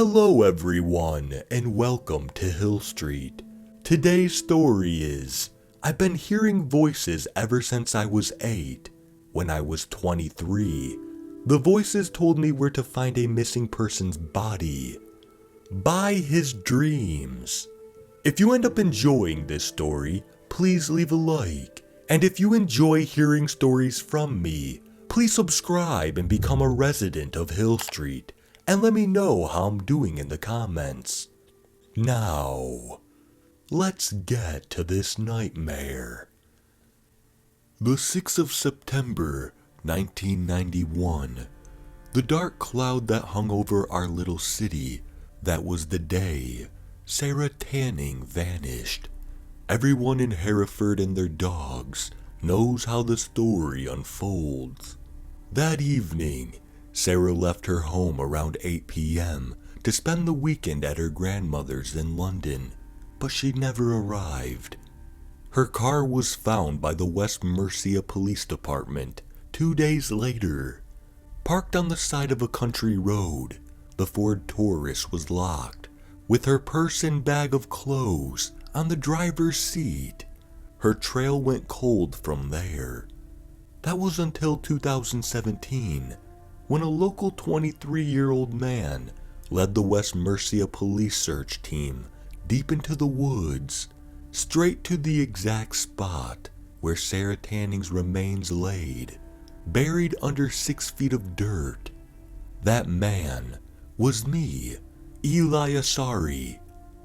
Hello everyone, and welcome to Hill Street. Today's story is, I've been hearing voices ever since I was 8. When I was 23, the voices told me where to find a missing person's body. By his dreams. If you end up enjoying this story, please leave a like. And if you enjoy hearing stories from me, please subscribe and become a resident of Hill Street. And let me know how I'm doing in the comments. Now, let's get to this nightmare. The 6th of September, 1991. The dark cloud that hung over our little city, that was the day Sarah Tanning vanished. Everyone in Hereford and their dogs knows how the story unfolds. That evening, Sarah left her home around 8 p.m. to spend the weekend at her grandmother's in London, but she never arrived. Her car was found by the West Mercia Police Department 2 days later. Parked on the side of a country road, the Ford Taurus was locked, with her purse and bag of clothes on the driver's seat. Her trail went cold from there. That was until 2017. When a local 23-year-old man led the West Mercia police search team deep into the woods, straight to the exact spot where Sarah Tanning's remains laid, buried under 6 feet of dirt. That man was me, Eli Asari.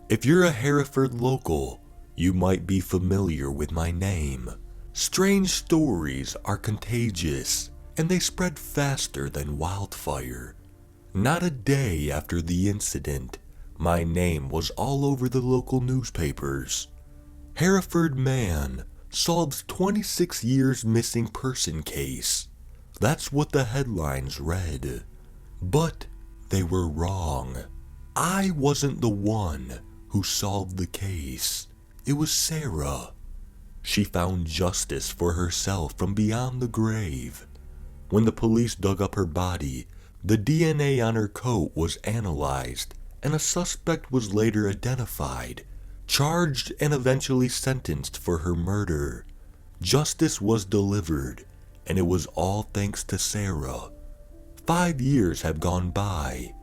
If you're a Hereford local, you might be familiar with my name. Strange stories are contagious, and they spread faster than wildfire. Not a day after the incident, my name was all over the local newspapers. Hereford man solves 26 years missing person case. That's what the headlines read. But they were wrong. I wasn't the one who solved the case. It was Sarah. She found justice for herself from beyond the grave. When the police dug up her body, the DNA on her coat was analyzed, and a suspect was later identified, charged and eventually sentenced for her murder. Justice was delivered, and it was all thanks to Sarah. 5 years have gone by,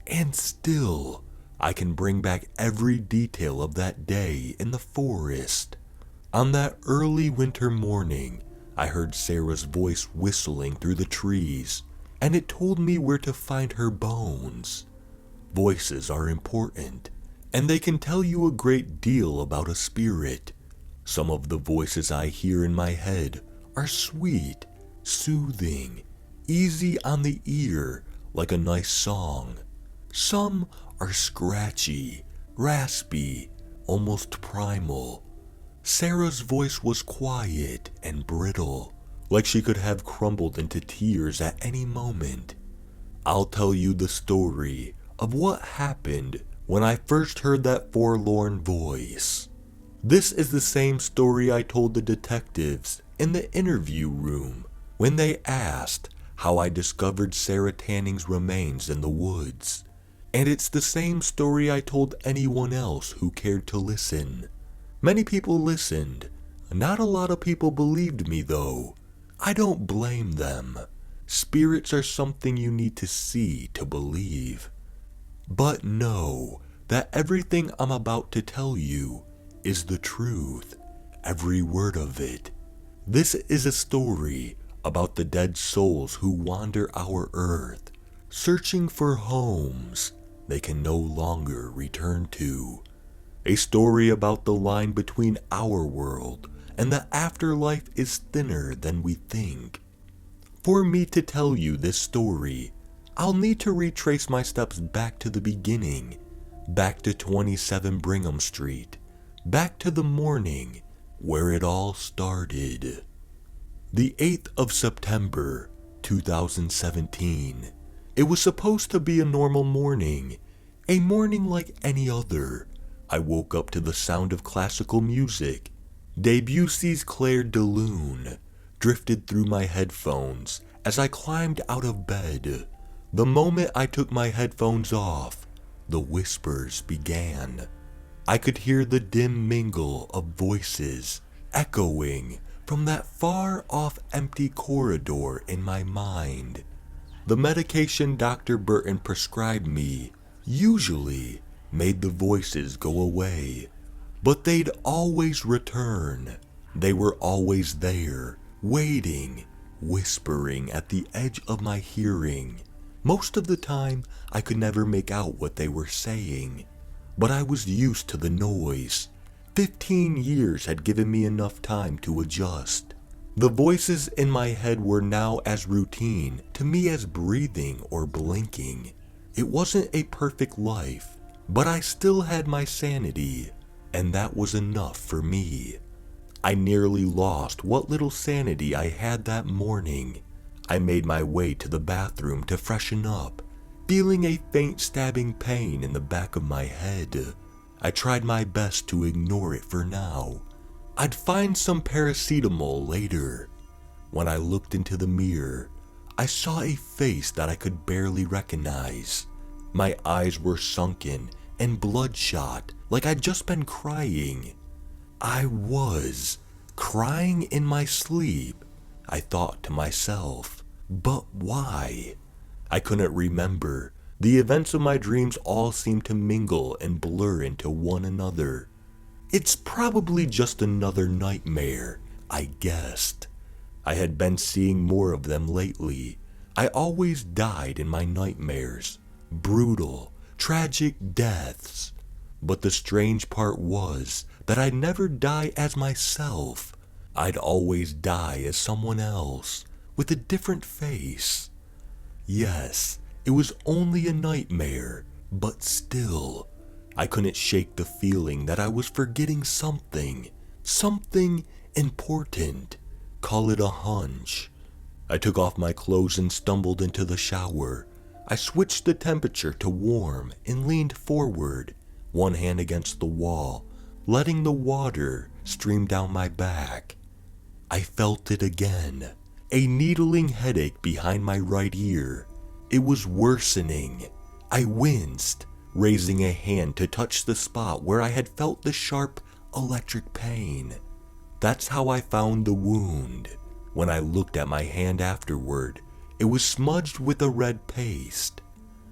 and still, I can bring back every detail of that day in the forest. On that early winter morning, I heard Sarah's voice whistling through the trees, and it told me where to find her bones. Voices are important, and they can tell you a great deal about a spirit. Some of the voices I hear in my head are sweet, soothing, easy on the ear, like a nice song. Some are scratchy, raspy, almost primal. Sarah's voice was quiet and brittle, like she could have crumbled into tears at any moment. I'll tell you the story of what happened when I first heard that forlorn voice. This is the same story I told the detectives in the interview room when they asked how I discovered Sarah Tanning's remains in the woods. And it's the same story I told anyone else who cared to listen. Many people listened. Not a lot of people believed me though. I don't blame them. Spirits are something you need to see to believe. But know that everything I'm about to tell you is the truth. Every word of it. This is a story about the dead souls who wander our earth, searching for homes they can no longer return to. A story about the line between our world and the afterlife is thinner than we think. For me to tell you this story, I'll need to retrace my steps back to the beginning, back to 27 Brigham Street, back to the morning where it all started. The 8th of September, 2017. It was supposed to be a normal morning, a morning like any other. I woke up to the sound of classical music. Debussy's Clair de Lune drifted through my headphones as I climbed out of bed. The moment I took my headphones off, the whispers began. I could hear the dim mingle of voices echoing from that far-off empty corridor in my mind. The medication Dr. Burton prescribed me usually made the voices go away, but they'd always return. They were always there, waiting, whispering at the edge of my hearing. Most of the time, I could never make out what they were saying, but I was used to the noise. 15 years had given me enough time to adjust. The voices in my head were now as routine to me as breathing or blinking. It wasn't a perfect life, but I still had my sanity, and that was enough for me. I nearly lost what little sanity I had that morning. I made my way to the bathroom to freshen up, feeling a faint stabbing pain in the back of my head. I tried my best to ignore it for now. I'd find some paracetamol later. When I looked into the mirror, I saw a face that I could barely recognize. My eyes were sunken and bloodshot, like I'd just been crying. I was crying in my sleep, I thought to myself. But why? I couldn't remember. The events of my dreams all seemed to mingle and blur into one another. It's probably just another nightmare, I guessed. I had been seeing more of them lately. I always died in my nightmares. Brutal, tragic deaths. But the strange part was that I'd never die as myself. I'd always die as someone else, with a different face. Yes, it was only a nightmare, but still, I couldn't shake the feeling that I was forgetting something important. Call it a hunch. I took off my clothes and stumbled into the shower. I switched the temperature to warm and leaned forward, one hand against the wall, letting the water stream down my back. I felt it again, a needling headache behind my right ear. It was worsening. I winced, raising a hand to touch the spot where I had felt the sharp electric pain. That's how I found the wound. When I looked at my hand afterward, it was smudged with a red paste.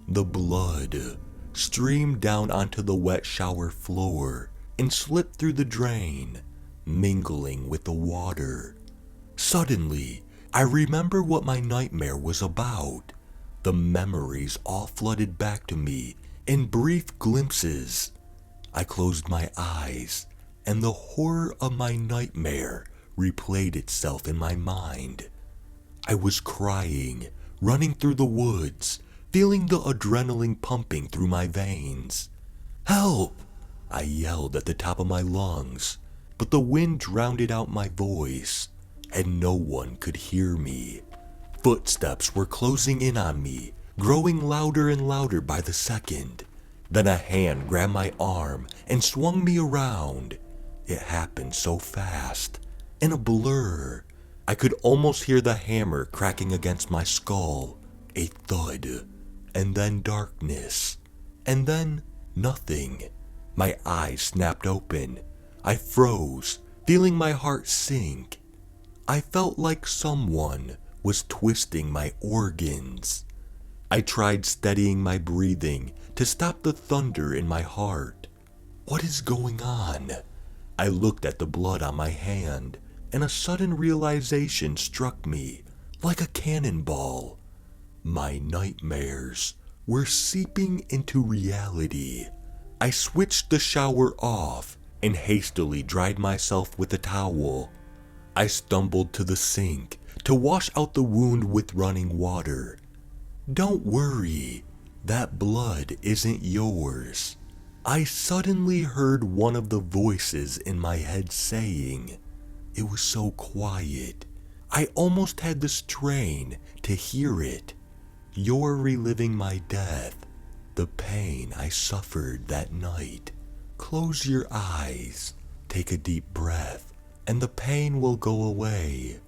The blood streamed down onto the wet shower floor and slipped through the drain, mingling with the water. Suddenly, I remember what my nightmare was about. The memories all flooded back to me in brief glimpses. I closed my eyes, and the horror of my nightmare replayed itself in my mind. I was crying, running through the woods, feeling the adrenaline pumping through my veins. "Help!" I yelled at the top of my lungs, but the wind drowned out my voice, and no one could hear me. Footsteps were closing in on me, growing louder and louder by the second. Then a hand grabbed my arm and swung me around. It happened so fast, in a blur. I could almost hear the hammer cracking against my skull, a thud, and then darkness, and then nothing. My eyes snapped open. I froze, feeling my heart sink. I felt like someone was twisting my organs. I tried steadying my breathing to stop the thunder in my heart. What is going on? I looked at the blood on my hand, and a sudden realization struck me like a cannonball. My nightmares were seeping into reality. I switched the shower off and hastily dried myself with a towel. I stumbled to the sink to wash out the wound with running water. "Don't worry, that blood isn't yours," I suddenly heard one of the voices in my head saying. It was so quiet, I almost had the strain to hear it. "You're reliving my death, the pain I suffered that night. Close your eyes, take a deep breath, and the pain will go away."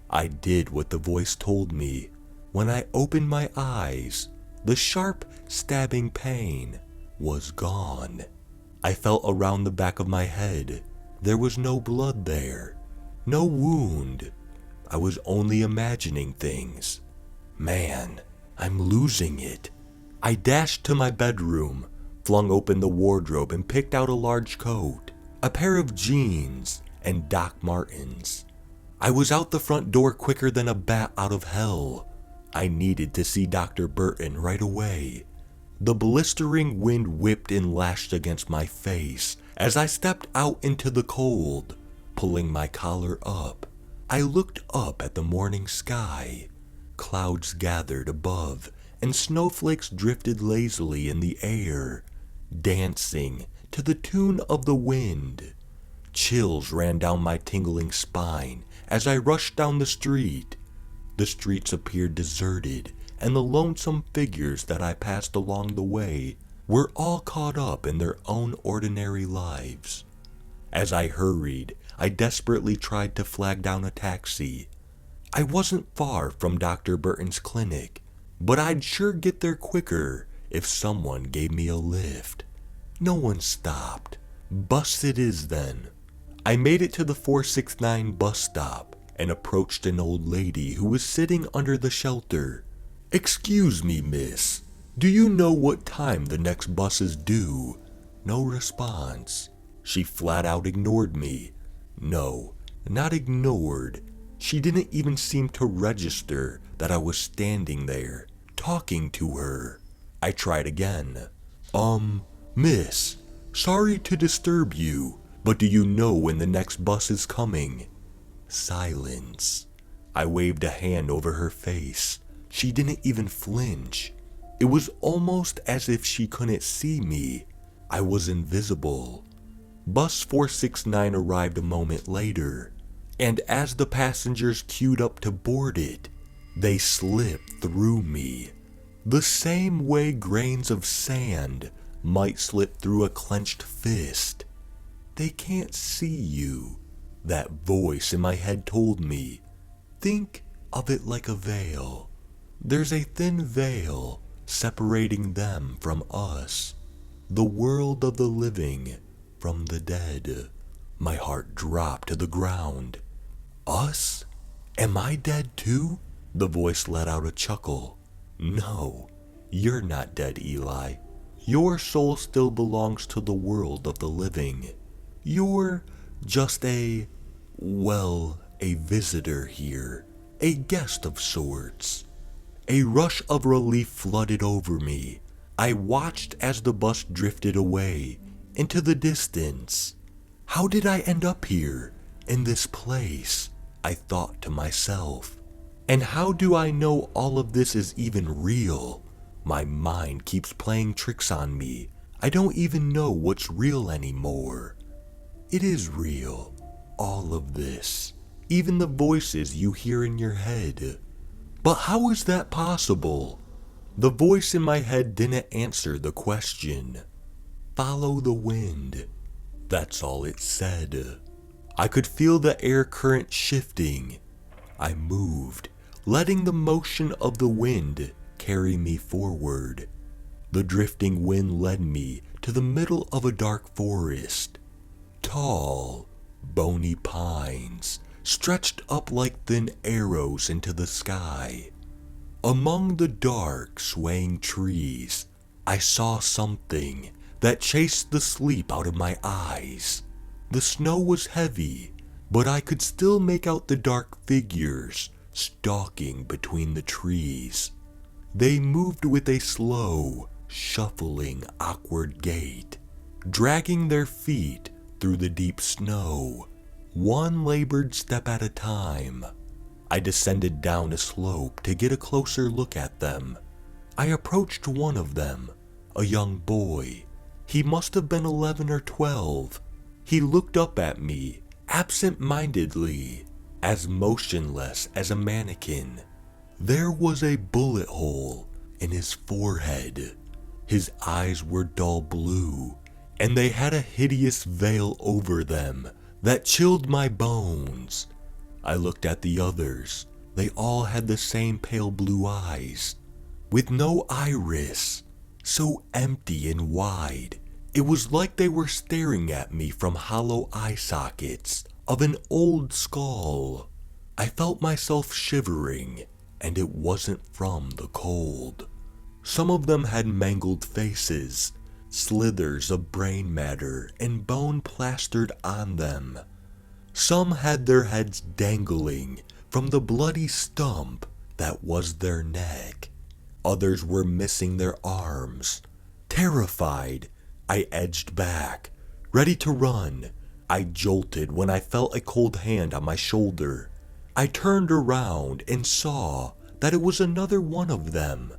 I did what the voice told me. When I opened my eyes, the sharp, stabbing pain was gone. I felt around the back of my head. There was no blood there, no wound. I was only imagining things. Man, I'm losing it. I dashed to my bedroom, flung open the wardrobe and picked out a large coat, a pair of jeans, and Doc Martens. I was out the front door quicker than a bat out of hell. I needed to see Dr. Burton right away. The blistering wind whipped and lashed against my face as I stepped out into the cold, pulling my collar up. I looked up at the morning sky. Clouds gathered above, and snowflakes drifted lazily in the air, dancing to the tune of the wind. Chills ran down my tingling spine as I rushed down the street. The streets appeared deserted, and the lonesome figures that I passed along the way were all caught up in their own ordinary lives. As I hurried, I desperately tried to flag down a taxi. I wasn't far from Dr. Burton's clinic, but I'd sure get there quicker if someone gave me a lift. No one stopped. Bus it is then. I made it to the 469 bus stop and approached an old lady who was sitting under the shelter. "Excuse me, miss. Do you know what time the next bus is due?" No response. She flat out ignored me. No, not ignored. She didn't even seem to register that I was standing there, talking to her. I tried again. Miss, sorry to disturb you, but do you know when the next bus is coming?" Silence. I waved a hand over her face. She didn't even flinch. It was almost as if she couldn't see me. I was invisible. Bus 469 arrived a moment later, and as the passengers queued up to board it, they slipped through me, the same way grains of sand might slip through a clenched fist. "They can't see you," that voice in my head told me. "Think of it like a veil. There's a thin veil separating them from us, the world of the living from the dead." My heart dropped to the ground. "Us? Am I dead too?" The voice let out a chuckle. "No, you're not dead, Eli. Your soul still belongs to the world of the living. You're just a visitor here, a guest of sorts." A rush of relief flooded over me. I watched as the bus drifted away into the distance. How did I end up here, in this place? I thought to myself. And how do I know all of this is even real? My mind keeps playing tricks on me. I don't even know what's real anymore. It is real, all of this, even the voices you hear in your head. But how is that possible? The voice in my head didn't answer the question. Follow the wind. That's all it said. I could feel the air current shifting. I moved, letting the motion of the wind carry me forward. The drifting wind led me to the middle of a dark forest. Tall, bony pines stretched up like thin arrows into the sky. Among the dark, swaying trees, I saw something that chased the sleep out of my eyes. The snow was heavy, but I could still make out the dark figures stalking between the trees. They moved with a slow, shuffling, awkward gait, dragging their feet through the deep snow, one labored step at a time. I descended down a slope to get a closer look at them. I approached one of them, a young boy. He must have been 11 or 12. He looked up at me, absent-mindedly, as motionless as a mannequin. There was a bullet hole in his forehead. His eyes were dull blue, and they had a hideous veil over them that chilled my bones. I looked at the others. They all had the same pale blue eyes, with no iris, so empty and wide. It was like they were staring at me from hollow eye sockets of an old skull. I felt myself shivering, and it wasn't from the cold. Some of them had mangled faces, slithers of brain matter and bone plastered on them. Some had their heads dangling from the bloody stump that was their neck. Others were missing their arms. Terrified, I edged back, ready to run. I jolted when I felt a cold hand on my shoulder. I turned around and saw that it was another one of them.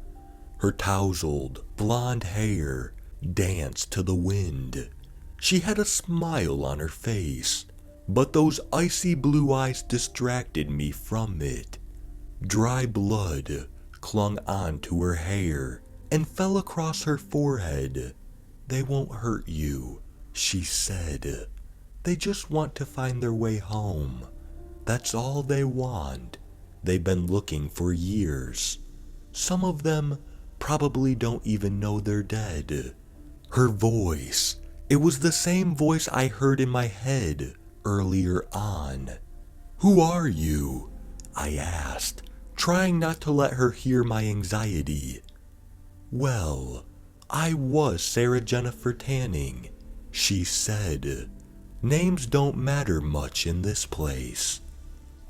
Her tousled, blonde hair danced to the wind. She had a smile on her face, but those icy blue eyes distracted me from it. Dry blood clung onto her hair and fell across her forehead. "They won't hurt you," she said. "They just want to find their way home. That's all they want. They've been looking for years. Some of them probably don't even know they're dead." Her voice, it was the same voice I heard in my head earlier on. "Who are you?" I asked, trying not to let her hear my anxiety. "Well, I was Sarah Jennifer Tanning," she said. "Names don't matter much in this place."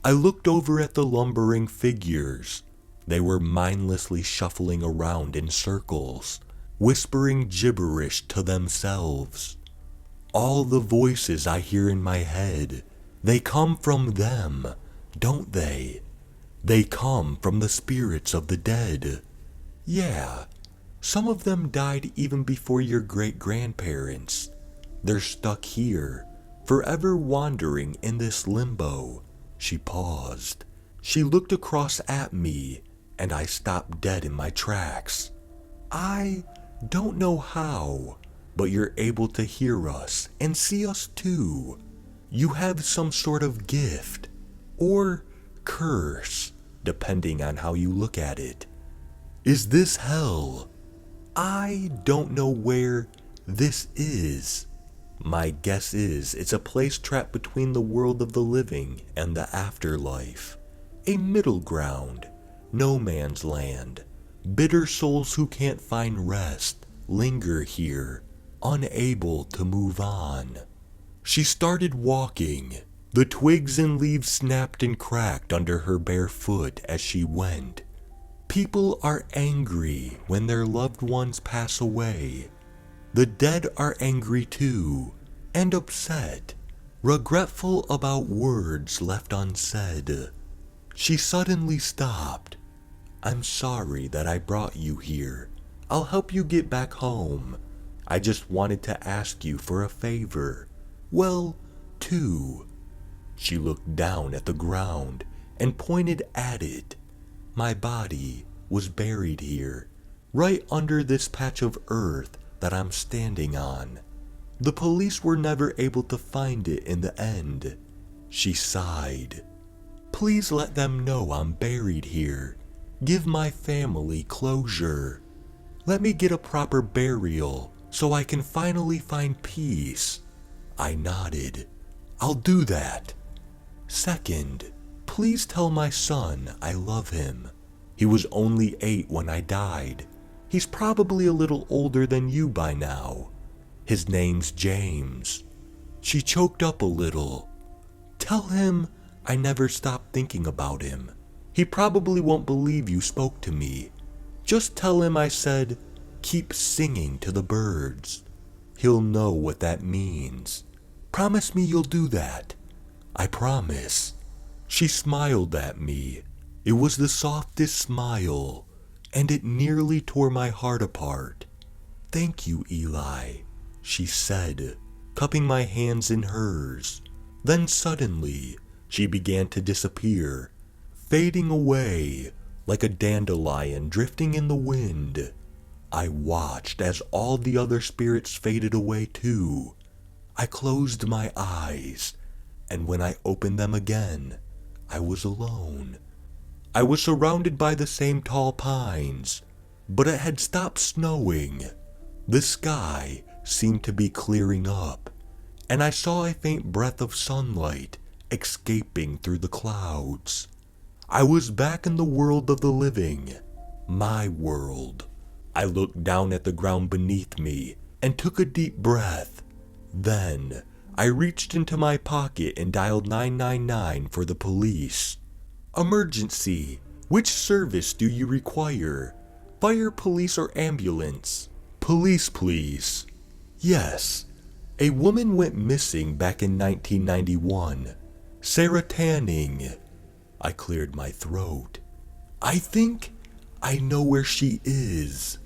I looked over at the lumbering figures. They were mindlessly shuffling around in circles, whispering gibberish to themselves. All the voices I hear in my head, they come from them, don't they? They come from the spirits of the dead. Yeah, some of them died even before your great-grandparents. They're stuck here, forever wandering in this limbo. She paused. She looked across at me, and I stopped dead in my tracks. "I don't know how, but you're able to hear us and see us too. You have some sort of gift, or curse, depending on how you look at it. Is this hell? I don't know where this is. My guess is it's a place trapped between the world of the living and the afterlife. A middle ground, no man's land. Bitter souls who can't find rest linger here, unable to move on." She started walking. The twigs and leaves snapped and cracked under her bare foot as she went. People are angry when their loved ones pass away. The dead are angry too, and upset, regretful about words left unsaid. She suddenly stopped. "I'm sorry that I brought you here. I'll help you get back home. I just wanted to ask you for a favor. Well, two." She looked down at the ground and pointed at it. My body was buried here, right under this patch of earth that I'm standing on. The police were never able to find it in the end. She sighed. "Please let them know I'm buried here. Give my family closure. Let me get a proper burial so I can finally find peace." I nodded. "I'll do that. Second, please tell my son I love him. He was only 8 when I died. He's probably a little older than you by now. His name's James." She choked up a little. "Tell him I never stopped thinking about him. He probably won't believe you spoke to me. Just tell him I said, 'Keep singing to the birds.' He'll know what that means. Promise me you'll do that." "I promise." She smiled at me. It was the softest smile, and it nearly tore my heart apart. "Thank you, Eli," she said, cupping my hands in hers. Then suddenly, she began to disappear, fading away like a dandelion drifting in the wind. I watched as all the other spirits faded away too. I closed my eyes, and when I opened them again, I was alone. I was surrounded by the same tall pines. but it had stopped snowing. The sky seemed to be clearing up, and I saw a faint breath of sunlight escaping through the clouds. I was back in the world of the living, my world. I looked down at the ground beneath me and took a deep breath. Then, I reached into my pocket and dialed 999 for the police. Emergency. Which service do you require? Fire, police, or ambulance? Police, please. Yes. A woman went missing back in 1991. Sarah Tanning. I cleared my throat. I think I know where she is.